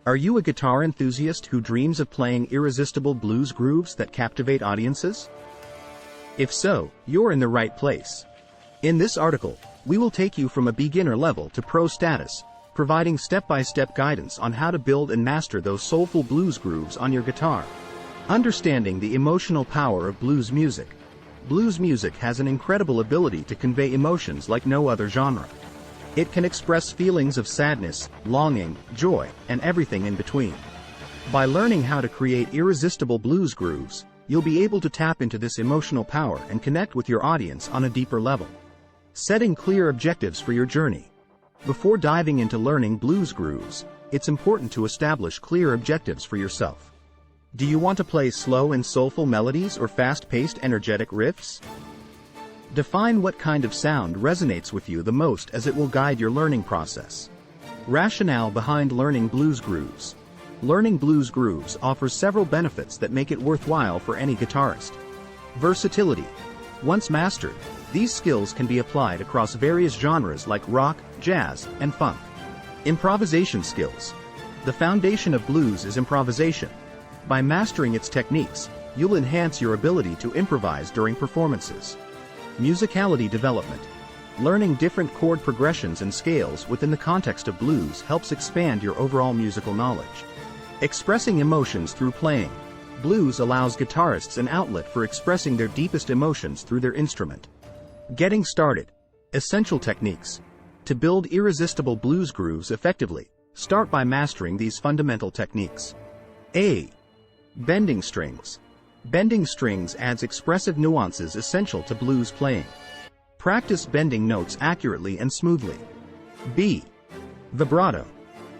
Are you a guitar enthusiast who dreams of playing irresistible blues grooves that captivate audiences? If so, you're in the right place. In this article, we will take you from a beginner level to pro status, providing step-by-step guidance on how to build and master those soulful blues grooves on your guitar. Understanding the emotional power of blues music. Blues music has an incredible ability to convey emotions like no other genre. It can express feelings of sadness, longing, joy, and everything in between. By learning how to create irresistible blues grooves, you'll be able to tap into this emotional power and connect with your audience on a deeper level. Setting clear objectives for your journey. Before diving into learning blues grooves, it's important to establish clear objectives for yourself. Do you want to play slow and soulful melodies or fast-paced energetic riffs? Define what kind of sound resonates with you the most, as it will guide your learning process. Rationale behind learning blues grooves. Learning blues grooves offers several benefits that make it worthwhile for any guitarist. Versatility. Once mastered, these skills can be applied across various genres like rock, jazz, and funk. Improvisation skills. The foundation of blues is improvisation. By mastering its techniques, you'll enhance your ability to improvise during performances. Musicality development. Learning different chord progressions and scales within the context of blues helps expand your overall musical knowledge. Expressing emotions through playing. Blues allows guitarists an outlet for expressing their deepest emotions through their instrument. Getting started. Essential techniques. To build irresistible blues grooves effectively, start by mastering these fundamental techniques. A. Bending strings. Bending strings adds expressive nuances essential to blues playing. Practice bending notes accurately and smoothly. B. Vibrato.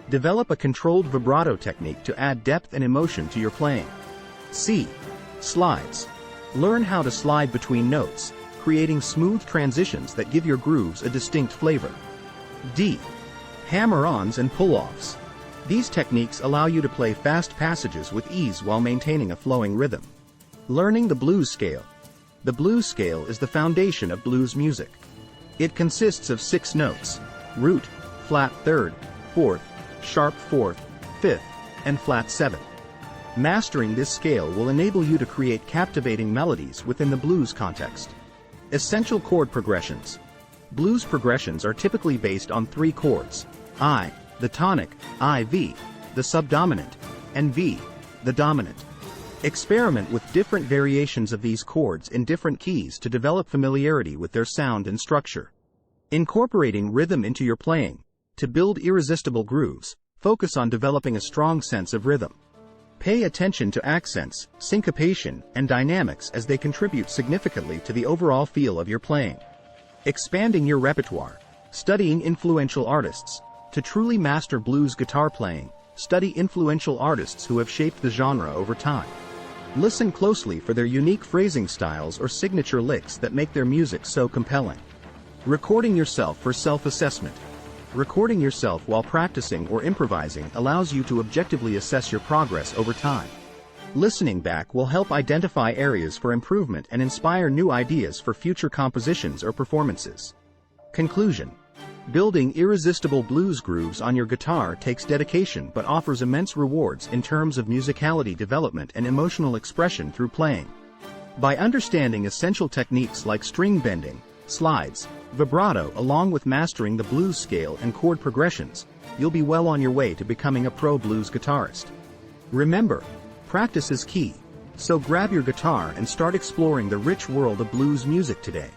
Develop a controlled vibrato technique to add depth and emotion to your playing. C. Slides. Learn how to slide between notes, creating smooth transitions that give your grooves a distinct flavor. D. Hammer-ons and pull-offs. These techniques allow you to play fast passages with ease while maintaining a flowing rhythm. Learning the blues scale. The blues scale is the foundation of blues music. It consists of 6 notes: root, flat third, fourth, sharp fourth, fifth, and flat seventh. Mastering this scale will enable you to create captivating melodies within the blues context. Essential chord progressions. Blues progressions are typically based on 3 chords: I, the tonic, IV, the subdominant, and V, the dominant. Experiment with different variations of these chords in different keys to develop familiarity with their sound and structure. Incorporating rhythm into your playing. To build irresistible grooves, focus on developing a strong sense of rhythm. Pay attention to accents, syncopation, and dynamics, as they contribute significantly to the overall feel of your playing. Expanding your repertoire. Studying influential artists. To truly master blues guitar playing, study influential artists who have shaped the genre over time. Listen closely for their unique phrasing styles or signature licks that make their music so compelling. Recording yourself for self-assessment. Recording yourself while practicing or improvising allows you to objectively assess your progress over time. Listening back will help identify areas for improvement and inspire new ideas for future compositions or performances. Conclusion. Building irresistible blues grooves on your guitar takes dedication but offers immense rewards in terms of musicality development and emotional expression through playing. By understanding essential techniques like string bending, slides, vibrato, along with mastering the blues scale and chord progressions, you'll be well on your way to becoming a pro blues guitarist. Remember, practice is key, so grab your guitar and start exploring the rich world of blues music today.